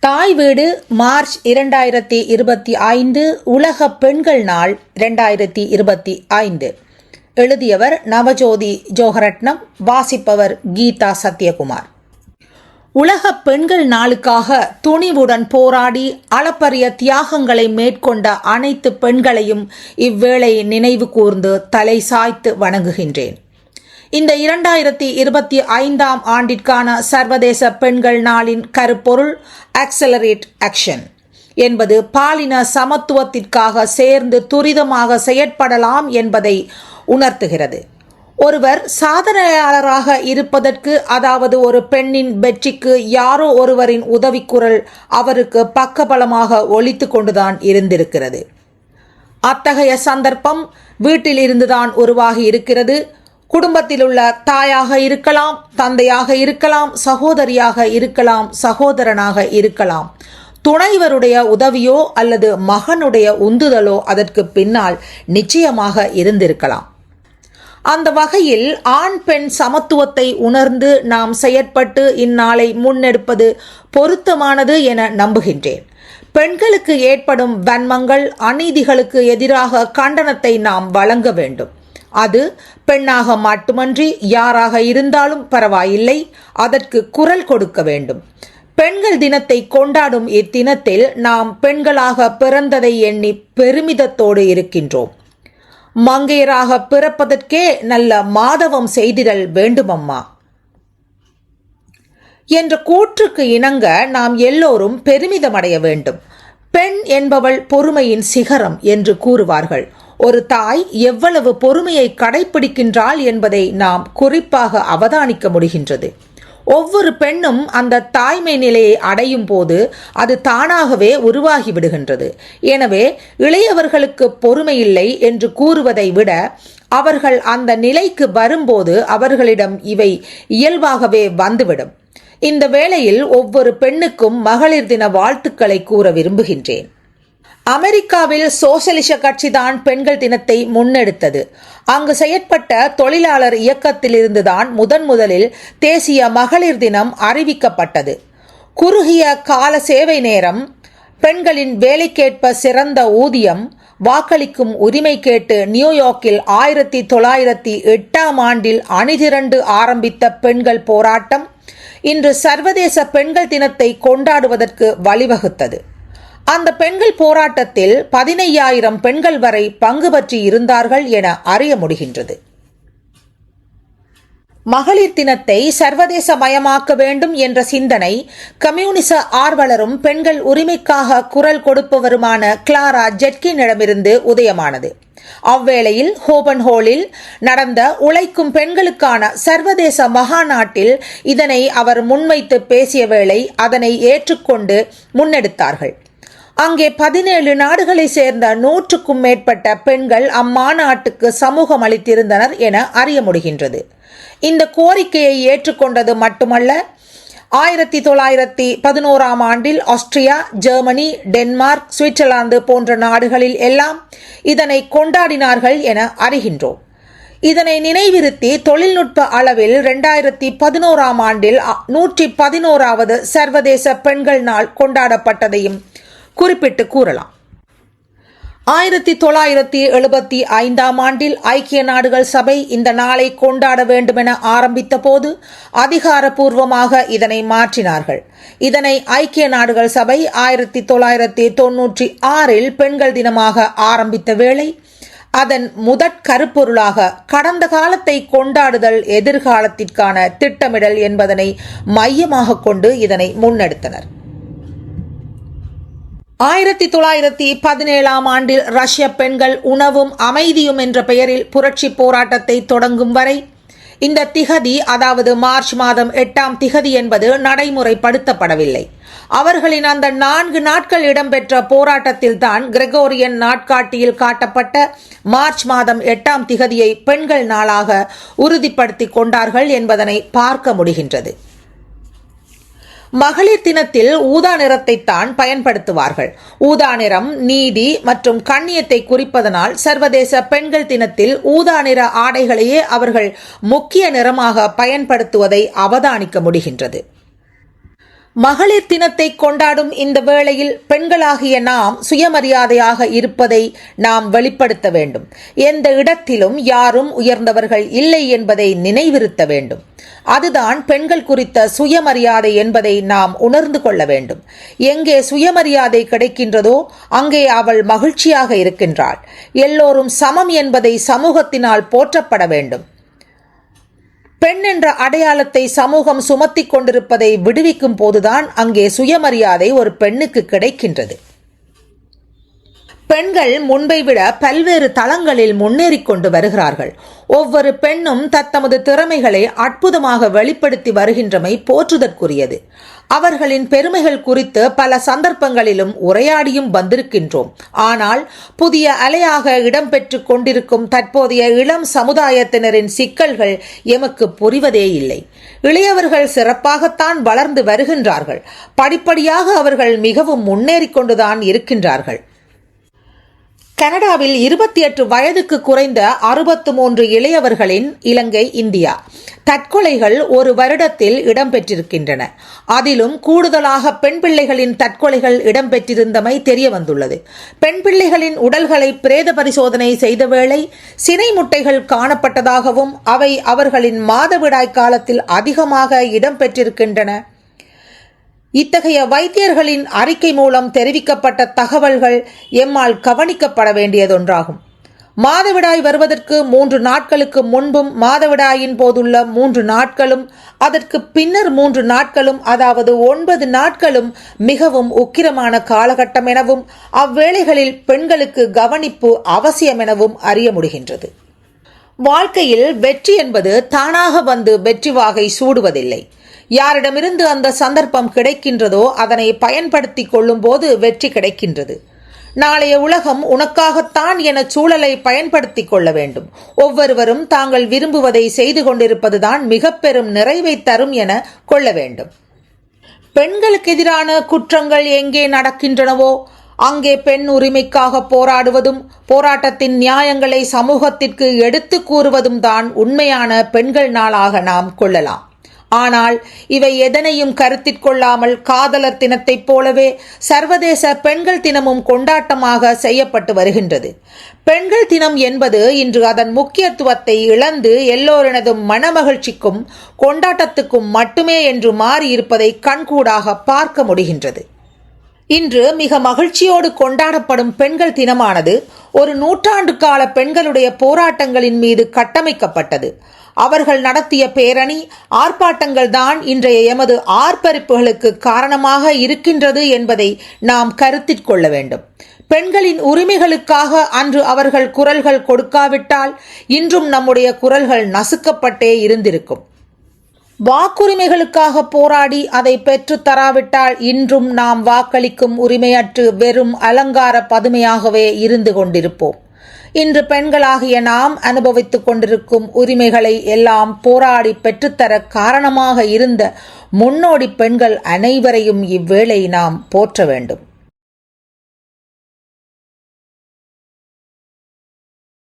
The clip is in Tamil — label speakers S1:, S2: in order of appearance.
S1: தாய் வீடு மார்ச் 2025 உலக பெண்கள் நாள் 2025. எழுதியவர் நவஜோதி ஜோகரட்னம். வாசிப்பவர் கீதா சத்யகுமார். உலக பெண்கள் நாளுக்காக துணிவுடன் போராடி அளப்பரிய தியாகங்களை மேற்கொண்ட அனைத்து பெண்களையும் இவ்வேளை நினைவு கூர்ந்து தலை சாய்த்து வணங்குகின்றேன். இந்த 2025 ஆண்டிற்கான சர்வதேச பெண்கள் நாளின் கருப்பொருள் ஆக்சலரேட் ஆக்ஷன் என்பது பாலின சமத்துவத்திற்காக சேர்ந்து துரிதமாக செயற்படலாம் என்பதை உணர்த்துகிறது. ஒருவர் சாதனையாளராக இருப்பதற்கு, அதாவது ஒரு பெண்ணின் வெற்றிக்கு யாரோ ஒருவரின் உதவிக்குரல் அவருக்கு பக்கபலமாக ஒலித்து கொண்டுதான் இருந்திருக்கிறது. அத்தகைய சந்தர்ப்பம் வீட்டில் இருந்துதான் உருவாகி இருக்கிறது. குடும்பத்தில் உள்ள தாயாக இருக்கலாம், தந்தையாக இருக்கலாம், சகோதரியாக இருக்கலாம், சகோதரனாக இருக்கலாம். துணைவருடைய உதவியோ அல்லது மகனுடைய உந்துதலோ அதற்கு பின்னால் நிச்சயமாக இருந்திருக்கலாம். அந்த வகையில் ஆண் பெண் சமத்துவத்தை உணர்ந்து நாம் செயற்பட்டு இந்நாளை முன்னெடுப்பது பொருத்தமானது என நம்புகின்றேன். பெண்களுக்கு ஏற்படும் வன்மங்கள், அநீதிகளுக்கு எதிராக கண்டனத்தை நாம் வழங்க வேண்டும். அது பெண்ணாக மட்டுமன்றி யாராக இருந்தாலும் பரவாயில்லை, அதற்கு குரல் கொடுக்க வேண்டும். பெண்கள் தினத்தை கொண்டாடும் இத்தினத்தில் நாம் பெண்களாக பிறந்ததை எண்ணி பெருமிதத்தோடு இருக்கின்றோம். மங்கையராக பிறப்பதற்கே நல்ல மாதவம் செய்திடல் வேண்டுமம்மா என்ற கூற்றுக்கு இணங்க நாம் எல்லோரும் பெருமிதமடைய வேண்டும். பெண் என்பவள் பொறுமையின் சிகரம் என்று கூறுவார்கள். ஒரு தாய் எவ்வளவு பொறுமையை கடைபிடிக்கின்றாள் என்பதை நாம் குறிப்பாக அவதானிக்க முடிகின்றது. ஒவ்வொரு பெண்ணும் அந்த தாய்மை நிலையை அடையும் போது அது தானாகவே உருவாகிவிடுகின்றது. எனவே இளையவர்களுக்கு பொறுமை இல்லை என்று கூறுவதை விட, அவர்கள் அந்த நிலைக்கு வரும்போது அவர்களிடம் இவை இயல்பாகவே வந்துவிடும். இந்த வேளையில் ஒவ்வொரு பெண்ணுக்கும் மகளிர் தின வாழ்த்துக்களை கூற விரும்புகின்றேன். அமெரிக்காவில் சோசலிச கட்சிதான் பெண்கள் தினத்தை முன்னெடுத்தது. அங்கு செயற்பட்ட தொழிலாளர் இயக்கத்திலிருந்துதான் முதலில் தேசிய மகளிர் தினம் அறிவிக்கப்பட்டது. குறுகிய கால சேவை நேரம், பெண்களின் வேலைக்கேற்ப சிறந்த ஊதியம், வாக்களிக்கும் உரிமை கேட்டு நியூயார்க்கில் 1908 அணிதிரண்டு ஆரம்பித்த பெண்கள் போராட்டம் இன்று சர்வதேச பெண்கள் தினத்தை கொண்டாடுவதற்கு வழிவகுத்தது. அந்த பெண்கள் போராட்டத்தில் 15,000 பெண்கள் வரை பங்கு பற்றி இருந்தார்கள் என அறிய முடிகின்றது. மகளிர் தினத்தை சர்வதேச மயமாக்க வேண்டும் என்ற சிந்தனை கம்யூனிச ஆர்வலரும் பெண்கள் உரிமைக்காக குரல் கொடுப்பவருமான கிளாரா ஜெட்கினிடமிருந்து உதயமானது. அவ்வேளையில் ஹோபன்ஹோலில் நடந்த உழைக்கும் பெண்களுக்கான சர்வதேச மகாநாட்டில் இதனை அவர் முன்வைத்து பேசிய வேளை அதனை ஏற்றுக்கொண்டு முன்னெடுத்தார்கள். அங்கே 17 நாடுகளை சேர்ந்த 100க்கும் மேற்பட்ட பெண்கள் அம்மாநாட்டுக்கு சமூகம் அளித்திருந்தனர் என அறிய முடிகின்றது. இந்த கோரிக்கையை ஏற்றுக்கொண்டது மட்டுமல்ல, 1911 ஆஸ்திரியா, ஜெர்மனி, டென்மார்க், சுவிட்சர்லாந்து போன்ற நாடுகளில் எல்லாம் இதனை கொண்டாடினார்கள் என அறிகின்றோம். இதனை நினைவிருத்தி தொழில்நுட்ப அளவில் 2011 111வது சர்வதேச பெண்கள் நாள் கொண்டாடப்பட்டதையும் குறிப்பிட்டு கூறலாம். 1975 ஐக்கிய நாடுகள் சபை இந்த நாளை கொண்டாட வேண்டுமென ஆரம்பித்த போது அதிகாரப்பூர்வமாக இதனை மாற்றினார்கள். இதனை ஐக்கிய நாடுகள் சபை 1996 பெண்கள் தினமாக ஆரம்பித்த வேளை அதன் முதற் கருப்பொருளாக கடந்த காலத்தை கொண்டாடுதல் எதிர்காலத்திற்கான திட்டமிடல் என்பதனை மையமாக கொண்டு இதனை முன்னெடுத்தனர். 1917 ரஷ்ய பெண்கள் உணவும் அமைதியும் என்ற பெயரில் புரட்சி போராட்டத்தை தொடங்கும் வரை இந்த திகதி, அதாவது மார்ச் மாதம் 8 என்பது நடைமுறைப்படுத்தப்படவில்லை. அவர்களின் அந்த 4 நாட்கள் இடம்பெற்ற போராட்டத்தில் தான் கிரெகோரியன் நாட்காட்டியில் காட்டப்பட்ட மார்ச் மாதம் 8 பெண்கள் நாளாக உறுதிப்படுத்தி கொண்டார்கள் என்பதனை பார்க்க முடிகின்றது. மகளிர் தினத்தில் ஊதா நிறத்தை தான் பயன்படுத்துவார்கள். ஊதா நிறம் நீதி மற்றும் கண்ணியத்தை குறிப்பதனால் சர்வதேச பெண்கள் தினத்தில் ஊதா நிற ஆடைகளையே அவர்கள் முக்கிய நிறமாக பயன்படுத்துவதை அவதானிக்க முடிகின்றது. மகளிர் தினத்தை கொண்டாடும் இந்த வேளையில் பெண்களாகிய நாம் சுயமரியாதையாக இருப்பதை நாம் வெளிப்படுத்த வேண்டும். எந்த இடத்திலும் யாரும் உயர்ந்தவர்கள் இல்லை என்பதை நினைவிருத்த வேண்டும். அதுதான் பெண்கள் குறித்த சுயமரியாதை என்பதை நாம் உணர்ந்து கொள்ள வேண்டும். எங்கே சுயமரியாதை கிடைக்கின்றதோ அங்கே அவள் மகிழ்ச்சியாக இருக்கின்றாள். எல்லோரும் சமம் என்பதை சமூகத்தினால் போற்றப்பட வேண்டும். பெண் என்ற அடையாளத்தை சமூகம் சுமத்தி கொண்டிருப்பதை விடுவிக்கும் போதுதான் அங்கே சுயமரியாதை ஒரு பெண்ணுக்கு கிடைக்கின்றது. பெண்கள் முன்பை விட பல்வேறு தளங்களில் முன்னேறிக் கொண்டு வருகிறார்கள். ஒவ்வொரு பெண்ணும் தத்தமது திறமைகளை அற்புதமாக வெளிப்படுத்தி வருகின்றமை போற்றுதற்குரியது. அவர்களின் பெருமைகள் குறித்து பல சந்தர்ப்பங்களிலும் உரையாடியும் வந்திருக்கின்றோம். ஆனால் புதிய அலையாக இடம்பெற்று கொண்டிருக்கும் தற்போதைய இளம் சமுதாயத்தினரின் சிக்கல்கள் எமக்கு புரிவதே இல்லை. இளையவர்கள் சிறப்பாகத்தான் வளர்ந்து வருகின்றார்கள். படிப்படியாக அவர்கள் மிகவும் முன்னேறிக் கொண்டுதான் இருக்கின்றார்கள். கனடாவில் 28 வயதுக்கு குறைந்த 63 இளையவர்களின் இலங்கை, இந்தியா தற்கொலைகள் ஒரு வருடத்தில் இடம்பெற்றிருக்கின்றன. அதிலும் கூடுதலாக பெண் பிள்ளைகளின் தற்கொலைகள் இடம்பெற்றிருந்தமை தெரிய வந்துள்ளது. பெண் பிள்ளைகளின் உடல்களை பிரேத பரிசோதனை செய்த வேளை சினை முட்டைகள் காணப்பட்டதாகவும் அவை அவர்களின் மாதவிடாய் காலத்தில் அதிகமாக இடம்பெற்றிருக்கின்றன. இத்தகைய வைத்தியர்களின் அறிக்கை மூலம் தெரிவிக்கப்பட்ட தகவல்கள் எம்மால் கவனிக்கப்பட வேண்டியதொன்றாகும். மாதவிடாய் வருவதற்கு 3 நாட்களுக்கு முன்பும் மாதவிடாயின் போதுள்ள 3 நாட்களும் அதற்கு பின்னர் 3 நாட்களும் அதாவது 9 நாட்களும் மிகவும் உக்கிரமான காலகட்டம் எனவும் அவ்வேளைகளில் பெண்களுக்கு கவனிப்பு அவசியம் எனவும் அறிய முடிகின்றது. வாழ்க்கையில் வெற்றி என்பது தானாக வந்து வெற்றி வாகை சூடுவதில்லை. யாரிடமிருந்து அந்த சந்தர்ப்பம் கிடைக்கின்றதோ அதனை பயன்படுத்தி கொள்ளும் போது வெற்றி கிடைக்கின்றது. நாளைய உலகம் உனக்காகத்தான் என சூழலை பயன்படுத்திக் கொள்ள வேண்டும். ஒவ்வொருவரும் தாங்கள் விரும்புவதை செய்து கொண்டிருப்பதுதான் மிக பெரும் நிறைவை தரும் என கொள்ள வேண்டும். பெண்களுக்கு எதிரான குற்றங்கள் எங்கே நடக்கின்றனவோ அங்கே பெண் உரிமைக்காக போராடுவதும் போராட்டத்தின் நியாயங்களை சமூகத்திற்கு எடுத்து கூறுவதும் தான் உண்மையான பெண்கள் நாளாக நாம் கொள்ளலாம். ஆனால் இவை எதனையும் கருத்திற்கொள்ளாமல் காதலர் தினத்தைப் போலவே சர்வதேச பெண்கள் தினமும் கொண்டாட்டமாக செய்யப்பட்டு வருகின்றது. பெண்கள் தினம் என்பது இன்று அதன் முக்கியத்துவத்தை இழந்து எல்லோரினதும் மனமகிழ்ச்சிக்கும் கொண்டாட்டத்துக்கும் மட்டுமே என்று மாறியிருப்பதை கண்கூடாக பார்க்க முடிகின்றது. இன்று மிக மகிழ்ச்சியோடு கொண்டாடப்படும் பெண்கள் தினமானது ஒரு நூற்றாண்டு கால பெண்களுடைய போராட்டங்களின் மீது கட்டமைக்கப்பட்டது. அவர்கள் நடத்திய பேரணி ஆர்ப்பாட்டங்கள் தான் இன்றைய எமது ஆர்ப்பரிப்புகளுக்கு காரணமாக இருக்கின்றது என்பதை நாம் கருத்தில் கொள்ள வேண்டும். பெண்களின் உரிமைகளுக்காக அன்று அவர்கள் குரல்கள் கொடுக்காவிட்டால் இன்றும் நம்முடைய குரல்கள் நசுக்கப்பட்டே இருந்திருக்கும். வாக்குரிமைகளுக்காக போராடி அதை பெற்று தராவிட்டால் இன்றும் நாம் வாக்களிக்கும் உரிமையற்று வெறும் அலங்கார பதுமையாகவே இருந்து கொண்டிருப்போம். இன்று பெண்களாகிய நாம் அனுபவித்துக் கொண்டிருக்கும் உரிமைகளை எல்லாம் போராடி பெற்றுத்தர காரணமாக இருந்த முன்னோடி பெண்கள் அனைவரையும் இவ்வேளை நாம் போற்ற வேண்டும்.